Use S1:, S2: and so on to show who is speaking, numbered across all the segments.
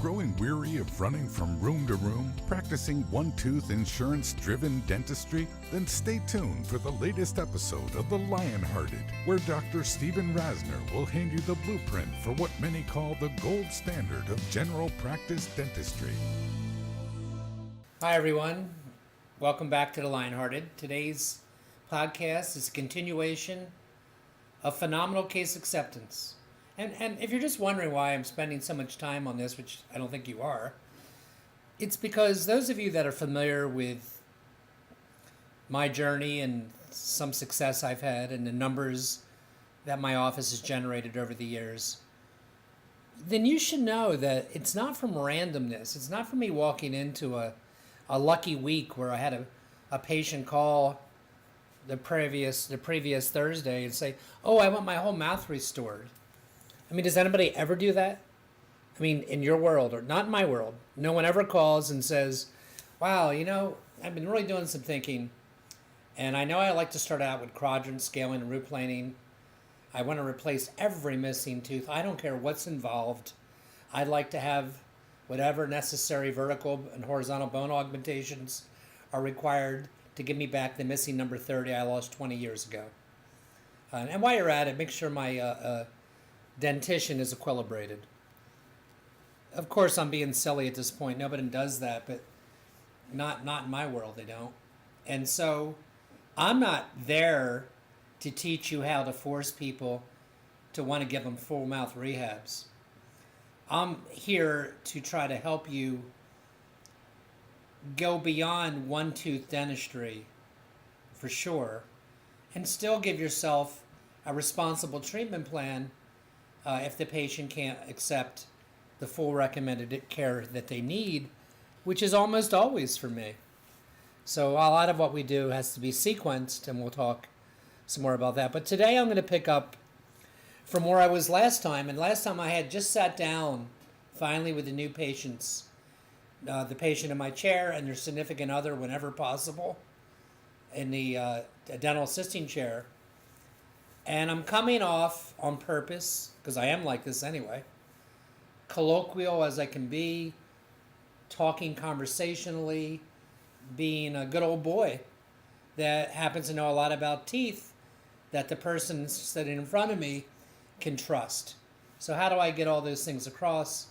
S1: Growing weary of running from room to room, practicing one-tooth insurance-driven dentistry? Then stay tuned for the latest episode of The Lionhearted, where Dr. Stephen Rasner will hand you the blueprint for what many call the gold standard of general practice dentistry.
S2: Hi everyone, welcome back to The Lionhearted. Today's podcast is a continuation of phenomenal case acceptance. And if you're just wondering why I'm spending so much time on this, which I don't think you are, it's because those of you that are familiar with my journey and some success I've had and the numbers that my office has generated over the years, then you should know that it's not from randomness. It's not from me walking into a lucky week where I had a patient call the previous Thursday and say, "Oh, I want my whole mouth restored." I mean, does anybody ever do that? I mean, in your world, or not in my world, no one ever calls and says, "Wow, I've been really doing some thinking, and I know I like to start out with quadrant scaling and root planing. I want to replace every missing tooth. I don't care what's involved. I'd like to have whatever necessary vertical and horizontal bone augmentations are required to give me back the missing number 30 I lost 20 years ago." And while you're at it, make sure my dentition is equilibrated. Of course, I'm being silly at this point. Nobody does that, but not in my world, they don't. And so I'm not there to teach you how to force people to want to give them full mouth rehabs. I'm here to try to help you go beyond one tooth dentistry, for sure, and still give yourself a responsible treatment plan if the patient can't accept the full recommended care that they need, which is almost always for me. So a lot of what we do has to be sequenced, and we'll talk some more about that. But today I'm going to pick up from where I was last time. And last time I had just sat down finally with the new patients, the patient in my chair and their significant other whenever possible in the dental assisting chair. And I'm coming off on purpose, because I am like this anyway, colloquial as I can be, talking conversationally, being a good old boy that happens to know a lot about teeth that the person sitting in front of me can trust. So how do I get all those things across?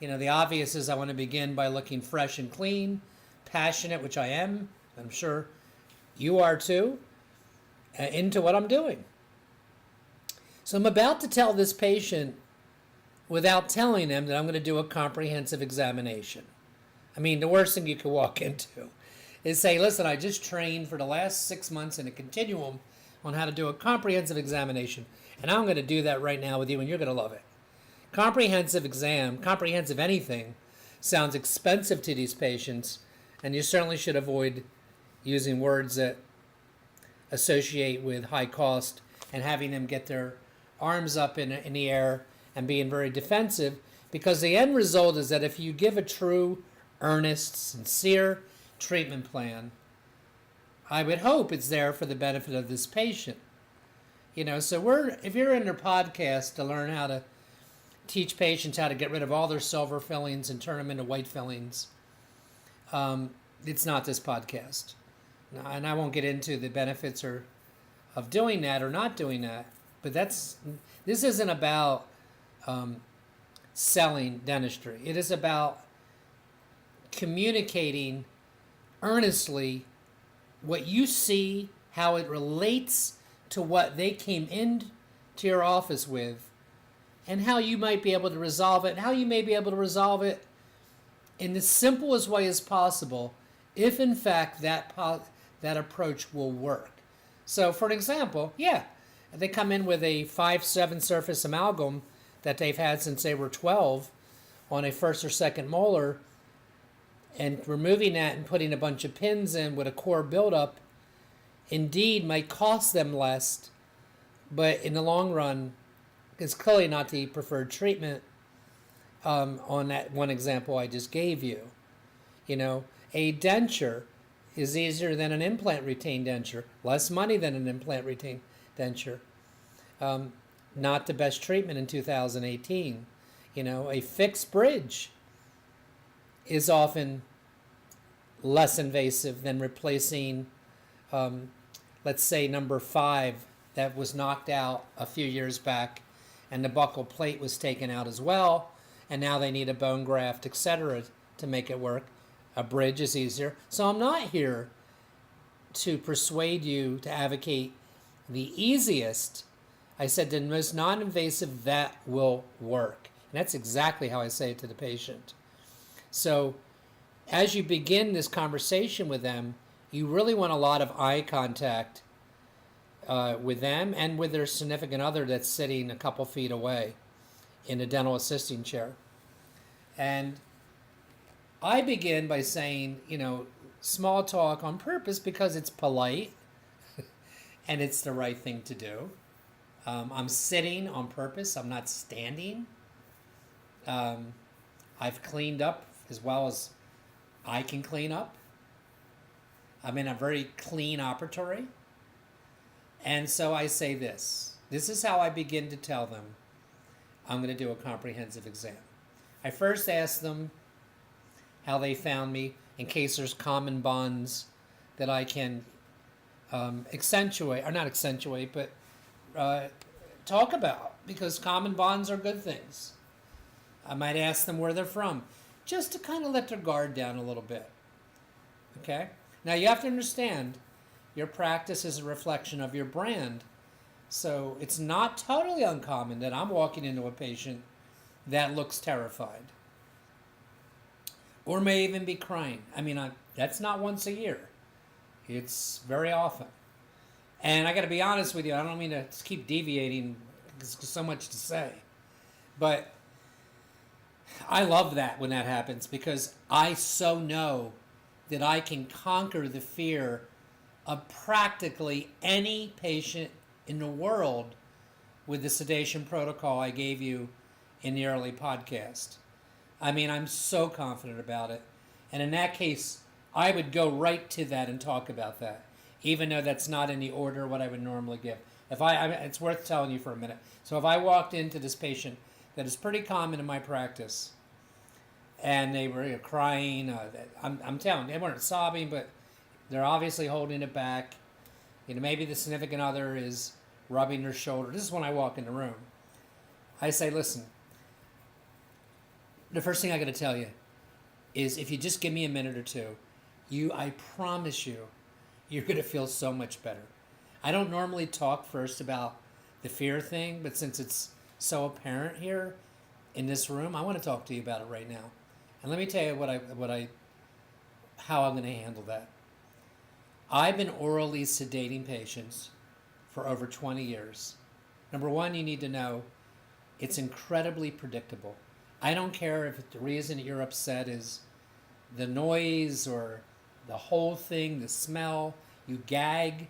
S2: The obvious is I want to begin by looking fresh and clean, passionate, which I am, I'm sure you are too, into what I'm doing. So I'm about to tell this patient, without telling them, that I'm going to do a comprehensive examination. I mean, the worst thing you could walk into is say, "Listen, I just trained for the last 6 months in a continuum on how to do a comprehensive examination, and I'm going to do that right now with you, and you're going to love it." Comprehensive exam, comprehensive anything, sounds expensive to these patients, and you certainly should avoid using words that associate with high cost and having them get their arms up in the air and being very defensive, because the end result is that if you give a true, earnest, sincere treatment plan, I would hope it's there for the benefit of this patient. So if you're in their podcast to learn how to teach patients how to get rid of all their silver fillings and turn them into white fillings, it's not this podcast. And I won't get into the benefits of doing that or not doing that. But this isn't about selling dentistry. It is about communicating earnestly what you see, how it relates to what they came into your office with, and how you might be able to resolve it, and how you may be able to resolve it in the simplest way as possible, if in fact that approach will work. So for an example, they come in with a 5-7 surface amalgam that they've had since they were 12 on a first or second molar, and removing that and putting a bunch of pins in with a core buildup indeed might cost them less, but in the long run, it's clearly not the preferred treatment on that one example I just gave you. A denture is easier than an implant retained denture, less money than an implant retained denture. Not the best treatment in 2018. A fixed bridge is often less invasive than replacing, let's say, number 5 that was knocked out a few years back, and the buccal plate was taken out as well, and now they need a bone graft, etc., to make it work. A bridge is easier. So I'm not here to persuade you to advocate the easiest. I said the most non-invasive that will work. And that's exactly how I say it to the patient. So as you begin this conversation with them, you really want a lot of eye contact with them and with their significant other that's sitting a couple feet away in a dental assisting chair. And I begin by saying, small talk on purpose because it's polite and it's the right thing to do. I'm sitting on purpose. I'm not standing. I've cleaned up as well as I can clean up. I'm in a very clean operatory. And so I say this. This is how I begin to tell them I'm going to do a comprehensive exam. I first ask them how they found me in case there's common bonds that I can accentuate, or not accentuate, but talk about, because common bonds are good things. I might ask them where they're from, just to kind of let their guard down a little bit. Okay? Now you have to understand, your practice is a reflection of your brand. So it's not totally uncommon that I'm walking into a patient that looks terrified, or may even be crying. I mean, that's not once a year. It's very often. And I got to be honest with you, I don't mean to keep deviating because there's so much to say. But I love that when that happens, because I so know that I can conquer the fear of practically any patient in the world with the sedation protocol I gave you in the early podcast. I mean, I'm so confident about it. And in that case, I would go right to that and talk about that, even though that's not in the order what I would normally give. It's worth telling you for a minute. So if I walked into this patient that is pretty common in my practice, and they were crying, I'm telling you, they weren't sobbing, but they're obviously holding it back. Maybe the significant other is rubbing their shoulder. This is when I walk in the room. I say, listen, the first thing I got to tell you is if you just give me a minute or two, I promise you, you're going to feel so much better. I don't normally talk first about the fear thing, but since it's so apparent here in this room, I want to talk to you about it right now. And let me tell you how I'm going to handle that. I've been orally sedating patients for over 20 years. Number one, you need to know it's incredibly predictable. I don't care if the reason that you're upset is the noise or the whole thing, the smell, you gag.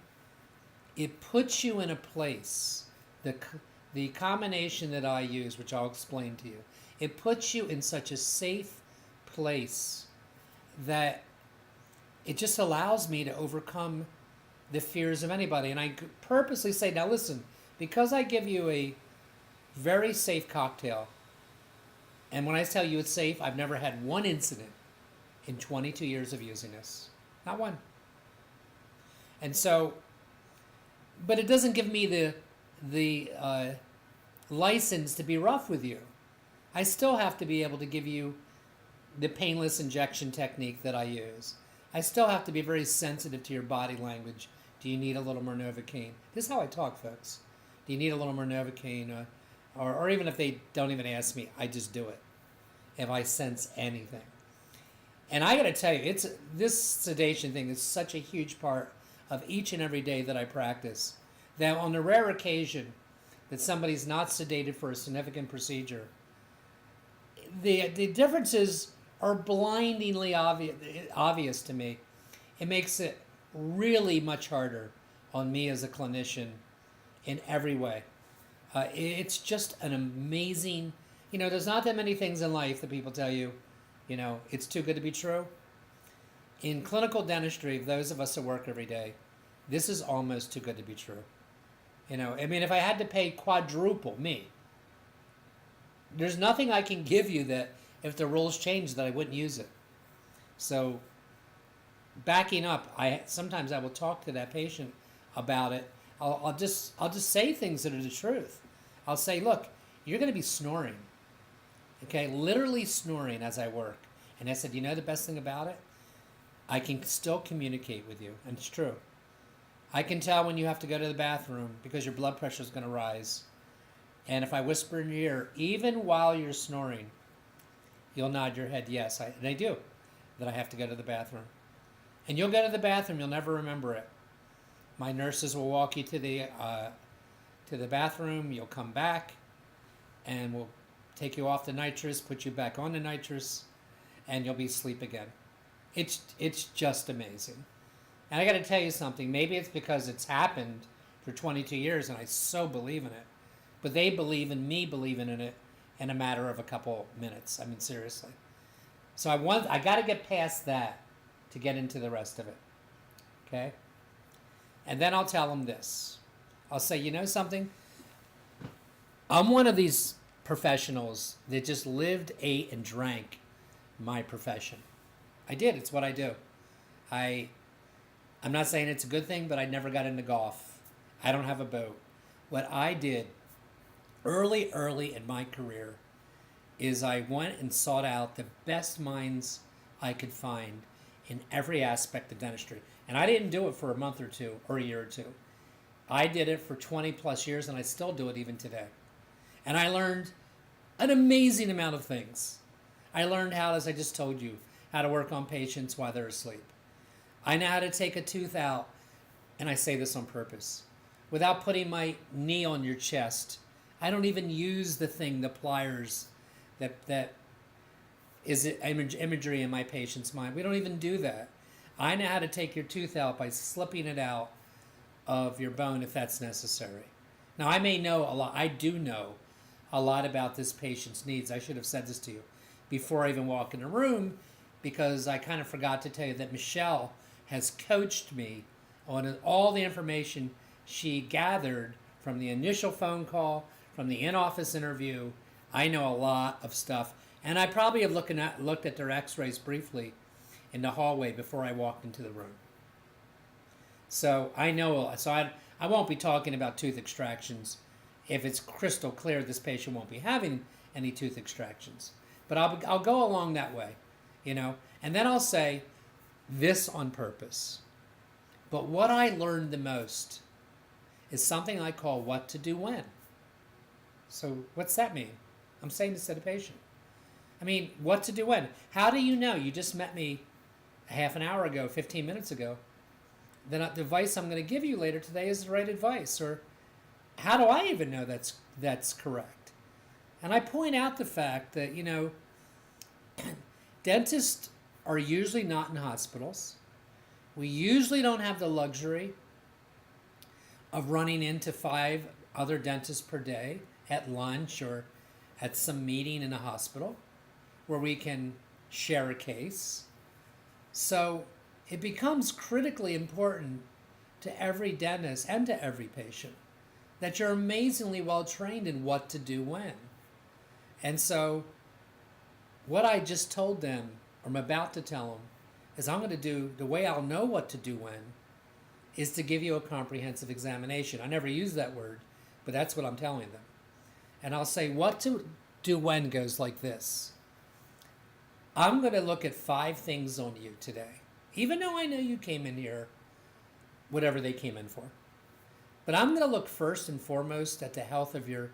S2: It puts you in a place, the combination that I use, which I'll explain to you, it puts you in such a safe place that it just allows me to overcome the fears of anybody. And I purposely say, now listen, because I give you a very safe cocktail, and when I tell you it's safe, I've never had one incident in 22 years of using this. Not one. And so, but it doesn't give me the license to be rough with you. I still have to be able to give you the painless injection technique that I use. I still have to be very sensitive to your body language. Do you need a little more Novocaine? This is how I talk, folks. Do you need a little more Novocaine? Or even if they don't even ask me, I just do it if I sense anything. And I got to tell you, this sedation thing is such a huge part of each and every day that I practice, that on the rare occasion that somebody's not sedated for a significant procedure, the differences are blindingly obvious to me. It makes it really much harder on me as a clinician in every way. It's just an amazing, there's not that many things in life that people tell you, it's too good to be true. In clinical dentistry, those of us that work every day, this is almost too good to be true. If I had to pay quadruple me, there's nothing I can give you that if the rules change that I wouldn't use it. So backing up, sometimes I will talk to that patient about it. I'll just say things that are the truth. I'll say, look, you're going to be snoring, okay, literally snoring as I work. And I said, you know the best thing about it? I can still communicate with you, and it's true. I can tell when you have to go to the bathroom because your blood pressure is going to rise. And if I whisper in your ear, even while you're snoring, you'll nod your head, yes, and I do, that I have to go to the bathroom. And you'll go to the bathroom, you'll never remember it. My nurses will walk you to the bathroom, you'll come back, and we'll take you off the nitrous, put you back on the nitrous, and you'll be asleep again. It's just amazing. And I got to tell you something, maybe it's because it's happened for 22 years and I so believe in it. But they believe in me believing in it in a matter of a couple minutes. I mean, seriously. So I got to get past that to get into the rest of it. Okay? And then I'll tell them this. I'll say, you know something? I'm one of these professionals that just lived, ate, and drank my profession. I did. It's what I do. I'm not saying it's a good thing, but I never got into golf. I don't have a boat. What I did early in my career is I went and sought out the best minds I could find in every aspect of dentistry. And I didn't do it for a month or two or a year or two. I did it for 20 plus years and I still do it even today. And I learned an amazing amount of things. I learned how, as I just told you, how to work on patients while they're asleep. I know how to take a tooth out, and I say this on purpose, without putting my knee on your chest. I don't even use the pliers that is imagery in my patient's mind. We don't even do that. I know how to take your tooth out by slipping it out of your bone if that's necessary. Now, I may know a lot. I do know a lot about this patient's needs. I should have said this to you before I even walk in the room, because I kind of forgot to tell you that Michelle has coached me on all the information she gathered from the initial phone call, from the in-office interview. I know a lot of stuff, and I probably have looked at their x-rays briefly in the hallway before I walked into the room. So I know, I won't be talking about tooth extractions if it's crystal clear this patient won't be having any tooth extractions. But I'll go along that way, you know, and then I'll say this on purpose. But what I learned the most is something I call what to do when. So what's that mean? I'm saying this to the patient. I mean, what to do when? How do you know? You just met me a half an hour ago, 15 minutes ago. Then the advice I'm going to give you later today is the right advice. Or how do I even know that's correct? And I point out the fact that, you know, dentists are usually not in hospitals. We usually don't have the luxury of running into 5 other dentists per day at lunch or at some meeting in a hospital where we can share a case. So it becomes critically important to every dentist and to every patient that you're amazingly well trained in what to do when. And so what I just told them, or I'm about to tell them, is I'm going to do, the way I'll know what to do when, is to give you a comprehensive examination. I never use that word, but that's what I'm telling them. And I'll say what to do when goes like this. I'm going to look at 5 things on you today, even though I know you came in here, whatever they came in for. But I'm going to look first and foremost at the health of your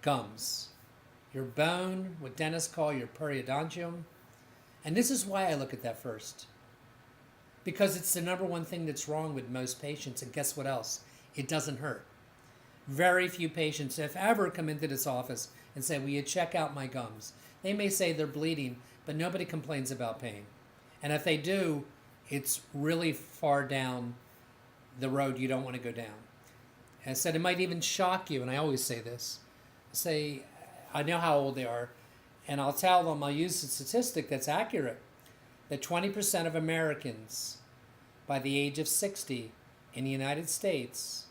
S2: gums, your bone, what dentists call your periodontium. And this is why I look at that first. Because it's the number one thing that's wrong with most patients. And guess what else? It doesn't hurt. Very few patients, if ever, come into this office and say, will you check out my gums? They may say they're bleeding, but nobody complains about pain. And if they do, it's really far down the road you don't want to go down. And I said it might even shock you, and I always say this. I know how old they are, and I'll tell them, I'll use a statistic that's accurate, that 20% of Americans by the age of 60 in the United States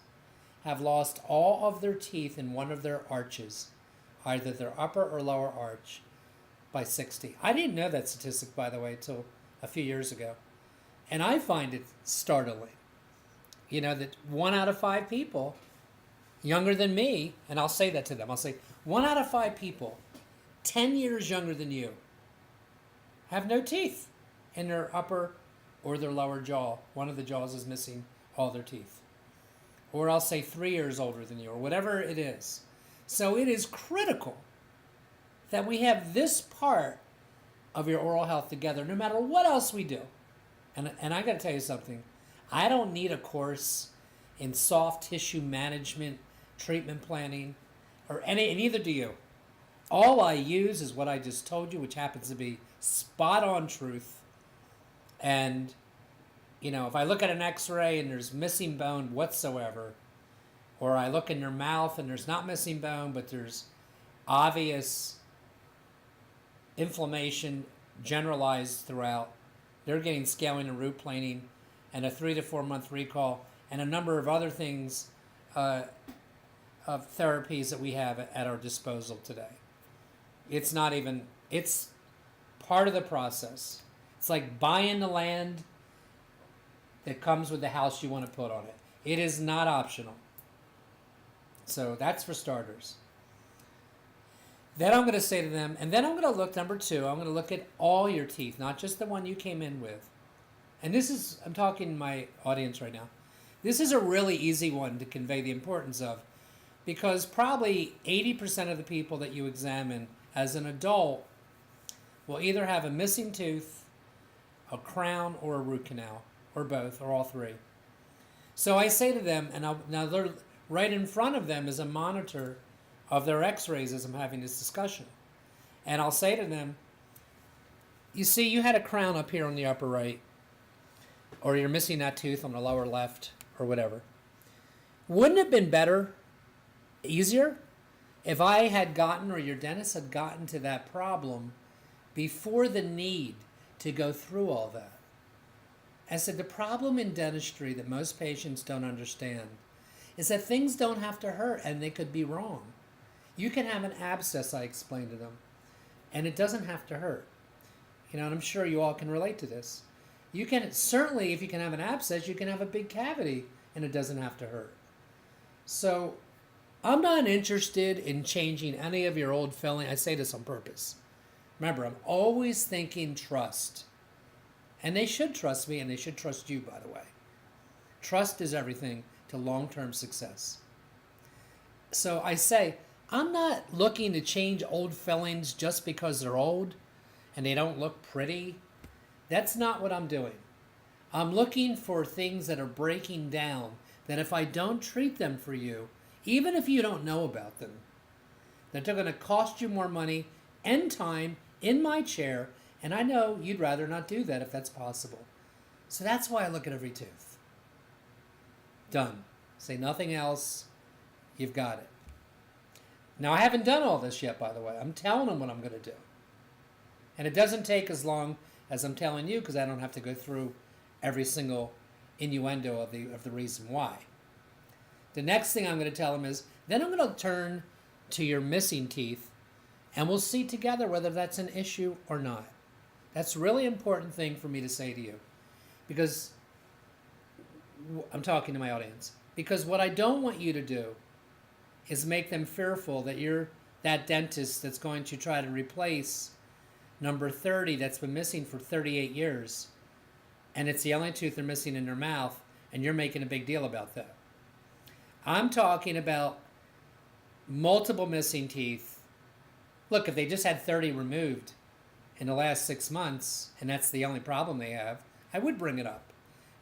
S2: have lost all of their teeth in one of their arches, either their upper or lower arch, by 60. I didn't know that statistic, by the way, till a few years ago. And I find it startling, that 1 out of 5 people younger than me, and I'll say that to them, I'll say 1 out of 5 people 10 years younger than you have no teeth in their upper or their lower jaw. One of the jaws is missing all their teeth. Or I'll say 3 years older than you, or whatever it is. So it is critical that we have this part of your oral health together, no matter what else we do. And I got to tell you something. I don't need a course in soft tissue management, treatment planning, and neither do you. All I use is what I just told you, which happens to be spot on truth. And, if I look at an x-ray and there's missing bone whatsoever, or I look in their mouth and there's not missing bone, but there's obvious inflammation generalized throughout, they're getting scaling and root planing and a 3 to 4 month recall and a number of other things of therapies that we have at our disposal today. It's part of the process. It's like buying the land that comes with the house you want to put on it. It is not optional. So that's for starters. Then I'm going to say to them, and then I'm going to look, number 2, I'm going to look at all your teeth, not just the one you came in with. And I'm talking to my audience right now. This is a really easy one to convey the importance of, because probably 80% of the people that you examine as an adult will either have a missing tooth, a crown, or a root canal, or both, or all 3. So I say to them, and now they're right in front of them is a monitor of their x-rays as I'm having this discussion. And I'll say to them, you see, you had a crown up here on the upper right, or you're missing that tooth on the lower left, or whatever. Wouldn't it have been better, easier, if I had gotten, or your dentist had gotten to that problem before the need to go through all that? I said, the problem in dentistry that most patients don't understand is that things don't have to hurt and they could be wrong. You can have an abscess, I explained to them, and it doesn't have to hurt. And I'm sure you all can relate to this. You can, certainly if you can have an abscess, you can have a big cavity and it doesn't have to hurt. So I'm not interested in changing any of your old filling. I say this on purpose. Remember, I'm always thinking trust. And they should trust me, and they should trust you, by the way. Trust is everything to long-term success. So I say, I'm not looking to change old fillings just because they're old and they don't look pretty. That's not what I'm doing. I'm looking for things that are breaking down, that if I don't treat them for you, even if you don't know about them, that they're going to cost you more money and time in my chair, and I know you'd rather not do that if that's possible. So that's why I look at every tooth. Done. Say nothing else. You've got it. Now, I haven't done all this yet, by the way. I'm telling them what I'm going to do. And it doesn't take as long as I'm telling you, because I don't have to go through every single innuendo of the reason why. The next thing I'm going to tell them is, then I'm going to turn to your missing teeth, and we'll see together whether that's an issue or not. That's a really important thing for me to say to you, because I'm talking to my audience. Because what I don't want you to do is make them fearful that you're that dentist that's going to try to replace number 30 that's been missing for 38 years, and it's the only tooth they're missing in their mouth, and you're making a big deal about that. I'm talking about multiple missing teeth. Look, if they just had 30 removed in the last 6 months, and that's the only problem they have, I would bring it up.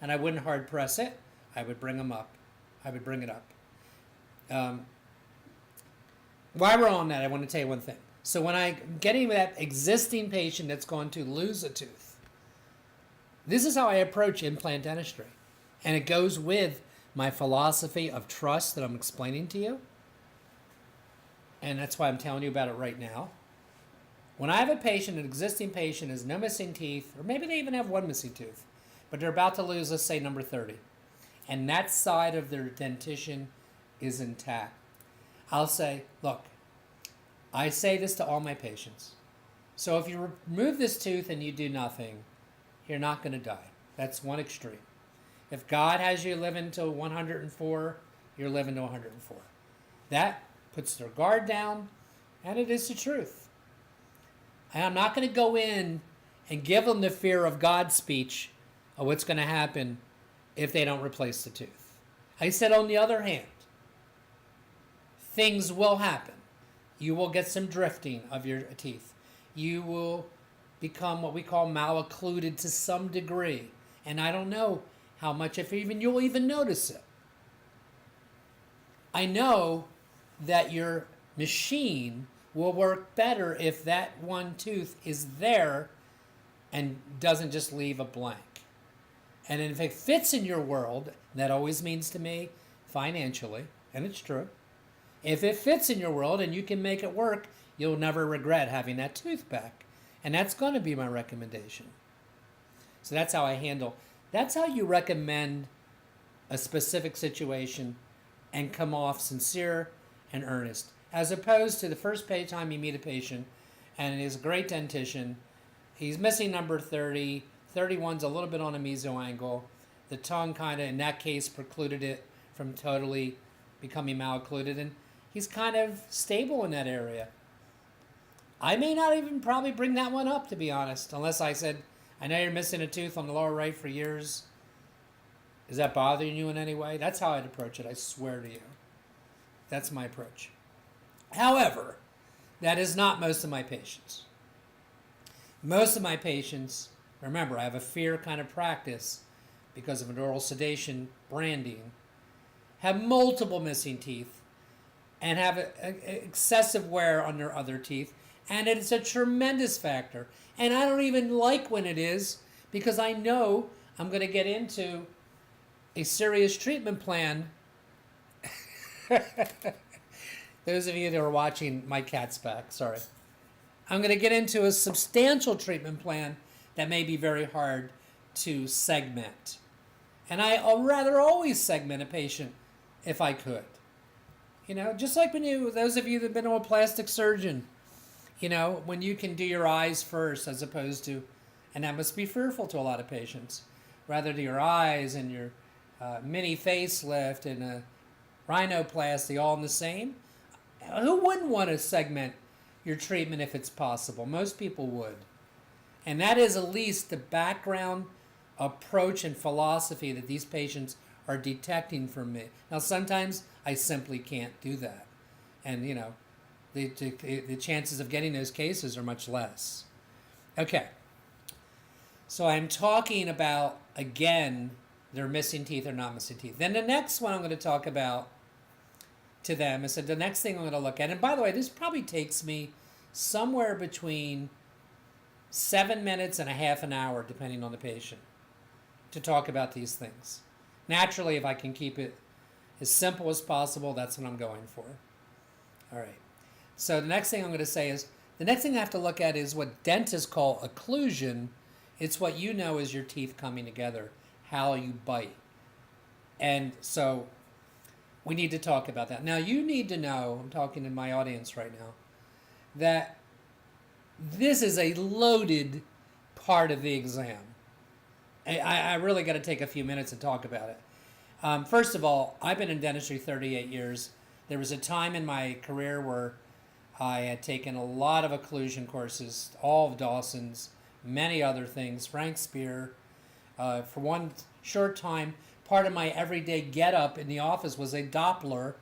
S2: And I wouldn't hard press it. I would bring them up. I would bring it up. While we're on that, I want to tell you one thing. So when I'm getting that existing patient that's going to lose a tooth, this is how I approach implant dentistry. And it goes with my philosophy of trust that I'm explaining to you. And that's why I'm telling you about it right now. When I have a patient, an existing patient has no missing teeth, or maybe they even have one missing tooth, but they're about to lose, let's say, number 30. And that side of their dentition is intact. I'll say, look, I say this to all my patients. So if you remove this tooth and you do nothing, you're not going to die. That's one extreme. If God has you living to 104, you're living to 104. That puts their guard down, and it is the truth. And I'm not going to go in and give them the fear of God speech of what's going to happen if they don't replace the tooth. I said, on the other hand, things will happen. You will get some drifting of your teeth. You will become what we call maloccluded to some degree. And I don't know how much, if even you'll even notice it. I know that your machine will work better if that one tooth is there and doesn't just leave a blank. And if it fits in your world, that always means to me financially, and it's true. If it fits in your world and you can make it work, you'll never regret having that tooth back. And that's going to be my recommendation. So that's how I handle. That's how you recommend a specific situation and come off sincere and earnest. As opposed to the first time you meet a patient and he's a great dentition, he's missing number 30, 31's a little bit on a meso angle. The tongue kind of, in that case, precluded it from totally becoming maloccluded, and he's kind of stable in that area. I may not even probably bring that one up, to be honest, unless I said, I know you're missing a tooth on the lower right for years. Is that bothering you in any way? That's how I'd approach it, I swear to you. That's my approach. However, that is not most of my patients. Most of my patients, remember, I have a fear kind of practice because of an oral sedation branding, have multiple missing teeth and have excessive wear on their other teeth. And it's a tremendous factor. And I don't even like when it is, because I know I'm going to get into a serious treatment plan. Those of you that are watching, my cat's back, sorry. I'm going to get into a substantial treatment plan that may be very hard to segment. And I'll rather always segment a patient if I could. You know, just like when those of you that have been to a plastic surgeon, you know, when you can do your eyes first as opposed to, and that must be fearful to a lot of patients, rather do your eyes and your mini facelift and a rhinoplasty all in the same. Who wouldn't want to segment your treatment if it's possible? Most people would. And that is at least the background approach and philosophy that these patients are detecting from me. Now, sometimes I simply can't do that. And, you know, the chances of getting those cases are much less. Okay. So I'm talking about, again, they're missing teeth or not missing teeth. Then the next one I'm going to talk about to them is the next thing I'm going to look at. And by the way, this probably takes me somewhere between 7 minutes and a half an hour, depending on the patient, to talk about these things. Naturally, if I can keep it as simple as possible, that's what I'm going for. All right. So the next thing I'm going to say is, the next thing I have to look at is what dentists call occlusion. It's what you know is your teeth coming together, how you bite. And so we need to talk about that. Now, you need to know, I'm talking to my audience right now, that this is a loaded part of the exam. I really got to take a few minutes and talk about it. First of all, I've been in dentistry 38 years. There was a time in my career where I had taken a lot of occlusion courses, all of Dawson's, many other things, Frank Spear. For one short time, part of my everyday get-up in the office was a Doppler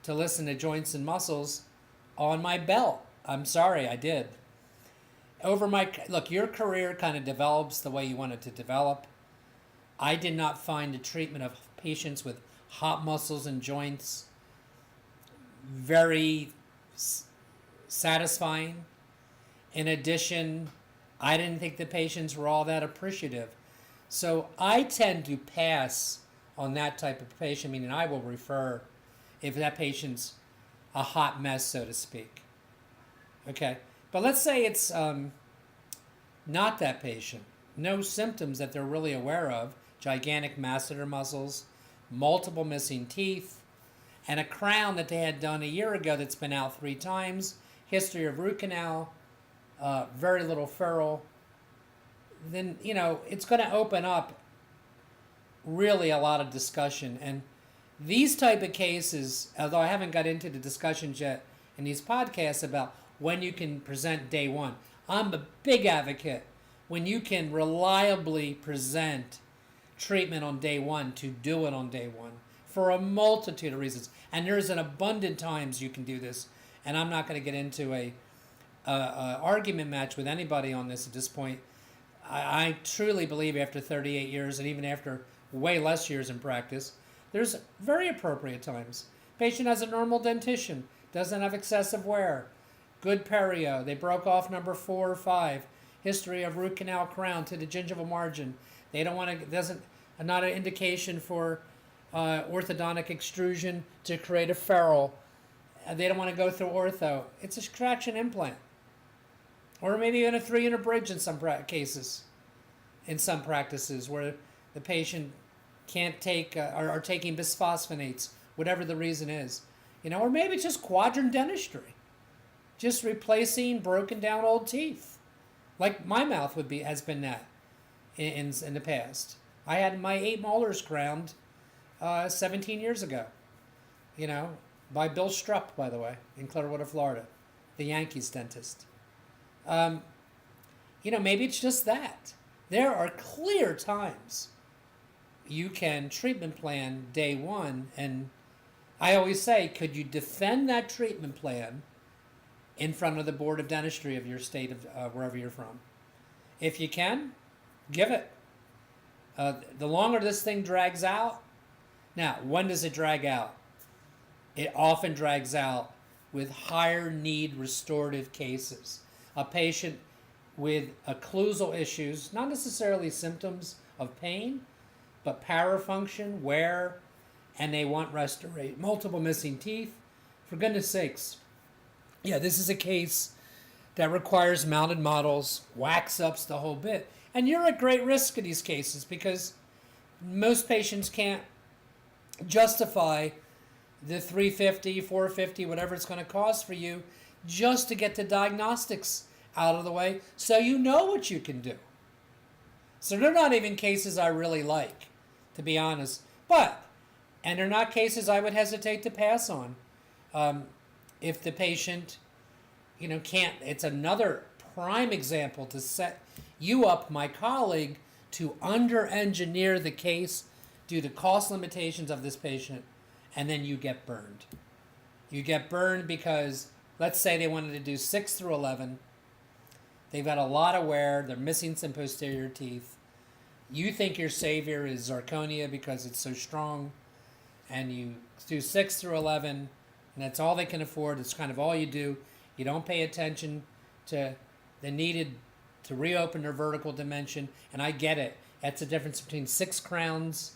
S2: to listen to joints and muscles on my belt. I'm sorry, I did. Look, your career kind of develops the way you want it to develop. I did not find the treatment of patients with hot muscles and joints very satisfying. In addition, I didn't think the patients were all that appreciative. So I tend to pass on that type of patient, meaning I will refer if that patient's a hot mess, so to speak. Okay, but let's say it's not that patient. No symptoms that they're really aware of. Gigantic masseter muscles, multiple missing teeth, and a crown that they had done a year ago that's been out 3 times. History of root canal, very little furrow. then it's going to open up really a lot of discussion. And these type of cases, although I haven't got into the discussions yet in these podcasts about when you can present day one, I'm a big advocate when you can reliably present treatment on day one, to do it on day one for a multitude of reasons. And there's an abundant times you can do this. And I'm not going to get into a argument match with anybody on this at this point. I truly believe after 38 years, and even after way less years in practice, there's very appropriate times. Patient has a normal dentition, doesn't have excessive wear, good perio, they broke off number 4 or 5, history of root canal crown to the gingival margin. They don't want to, doesn't, not an indication for orthodontic extrusion to create a ferrule. They don't want to go through ortho. It's a extraction implant. Or maybe even a 3-unit bridge in some cases, in some practices where the patient can't take, are taking bisphosphonates, whatever the reason is. Or maybe it's just quadrant dentistry. Just replacing broken down old teeth. Like my mouth has been that in the past. I had my 8 molars crowned 17 years ago, by Bill Strupp, by the way, in Clearwater, Florida, the Yankees dentist. Maybe it's just that. There are clear times you can treatment plan day one, and I always say, could you defend that treatment plan in front of the board of dentistry of your state, of wherever you're from? If you can, give it. The longer this thing drags out, now, when does it drag out? It often drags out with higher need restorative cases. A patient with occlusal issues, not necessarily symptoms of pain, but parafunction, wear, and they want restoration. Multiple missing teeth. For goodness sakes. Yeah, this is a case that requires mounted models, wax ups, the whole bit. And you're at great risk in these cases because most patients can't justify the $350, $450, whatever it's going to cost for you just to get the diagnostics out of the way so you know what you can do. So they're not even cases I really like, to be honest. And they're not cases I would hesitate to pass on. If the patient, can't, it's another prime example to set you up, my colleague, to under-engineer the case due to cost limitations of this patient, and then you get burned. You get burned because, let's say they wanted to do 6 through 11. They've got a lot of wear. They're missing some posterior teeth. You think your savior is zirconia because it's so strong, and you do 6 through 11, and that's all they can afford. It's kind of all you do. You don't pay attention to the needed to reopen their vertical dimension, and I get it. That's the difference between 6 crowns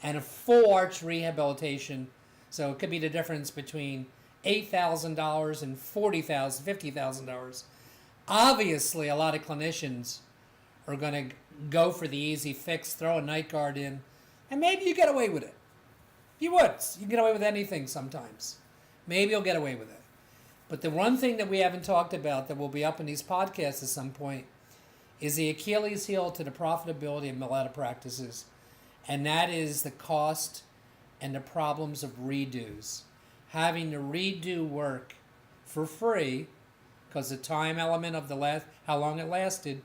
S2: and a full arch rehabilitation. So it could be the difference between $8,000 and $40,000, $50,000. Obviously, a lot of clinicians are going to go for the easy fix, throw a night guard in, and maybe you get away with it. You would. You can get away with anything sometimes. Maybe you'll get away with it. But the one thing that we haven't talked about that will be up in these podcasts at some point is the Achilles heel to the profitability of a lot of practices. And that is the cost and the problems of redos. Having to redo work for free, because the time element of how long it lasted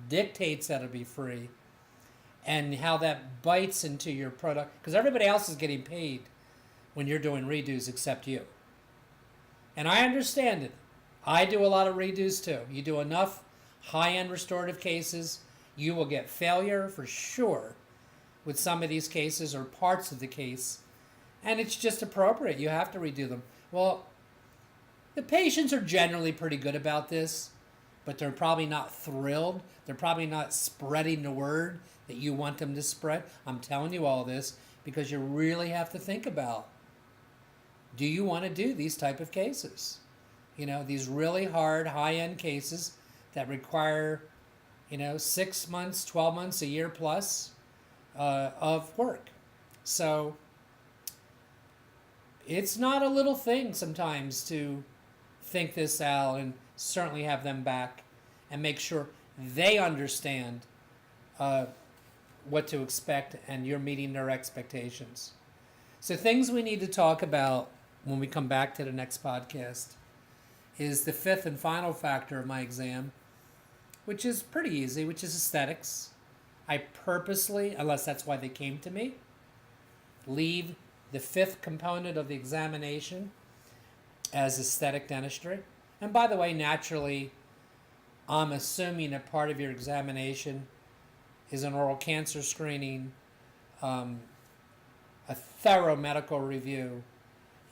S2: dictates that it'll be free, and how that bites into your product, because everybody else is getting paid when you're doing redos except you. And I understand it. I do a lot of redos too. You do enough high-end restorative cases, you will get failure for sure with some of these cases or parts of the case, and it's just appropriate. You have to redo them. Well, the patients are generally pretty good about this, but they're probably not thrilled. They're probably not spreading the word that you want them to spread. I'm telling you all this because you really have to think about, do you want to do these type of cases? These really hard, high-end cases that require, 6 months, 12 months, a year plus of work. So it's not a little thing sometimes to think this out and certainly have them back and make sure they understand what to expect and you're meeting their expectations. So things we need to talk about when we come back to the next podcast is the fifth and final factor of my exam, which is pretty easy, which is aesthetics. I purposely, unless that's why they came to me, leave the fifth component of the examination as aesthetic dentistry. And by the way, naturally, I'm assuming that part of your examination is an oral cancer screening, a thorough medical review,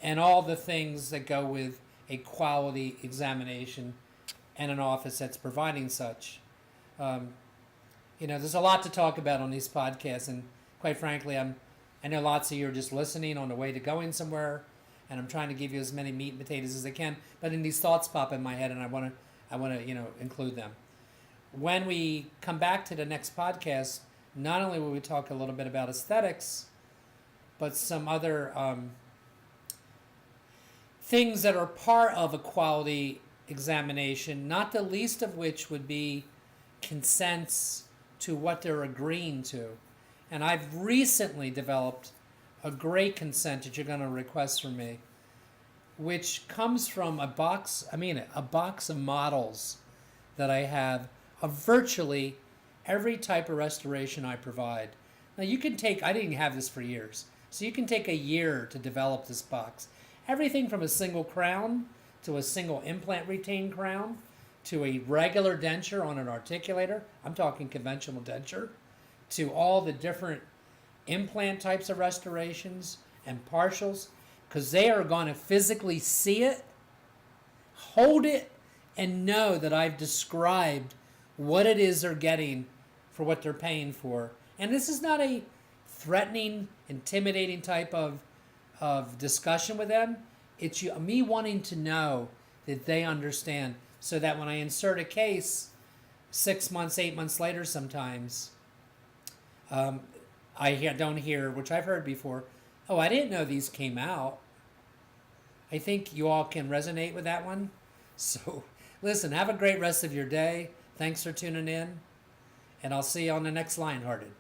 S2: and all the things that go with a quality examination and an office that's providing such. There's a lot to talk about on these podcasts, and quite frankly, I know lots of you are just listening on the way to going somewhere, and I'm trying to give you as many meat and potatoes as I can. But then these thoughts pop in my head, and I want to include them. When we come back to the next podcast, not only will we talk a little bit about aesthetics, but some other things that are part of a quality examination, not the least of which would be consents to what they're agreeing to. And I've recently developed a great consent that you're going to request from me, which comes from a box of models that I have of virtually every type of restoration I provide. Now you can take, I didn't have this for years, so you can take a year to develop this box. Everything from a single crown to a single implant retained crown to a regular denture on an articulator, I'm talking conventional denture, to all the different implant types of restorations and partials, because they are going to physically see it, hold it, and know that I've described what it is they're getting for what they're paying for. And this is not a threatening, intimidating type of discussion with them. It's me wanting to know that they understand, so that when I insert a case 6 months, 8 months later sometimes, I don't hear, which I've heard before, oh, I didn't know these came out. I think you all can resonate with that one. So listen, have a great rest of your day. Thanks for tuning in, and I'll see you on the next Lionhearted.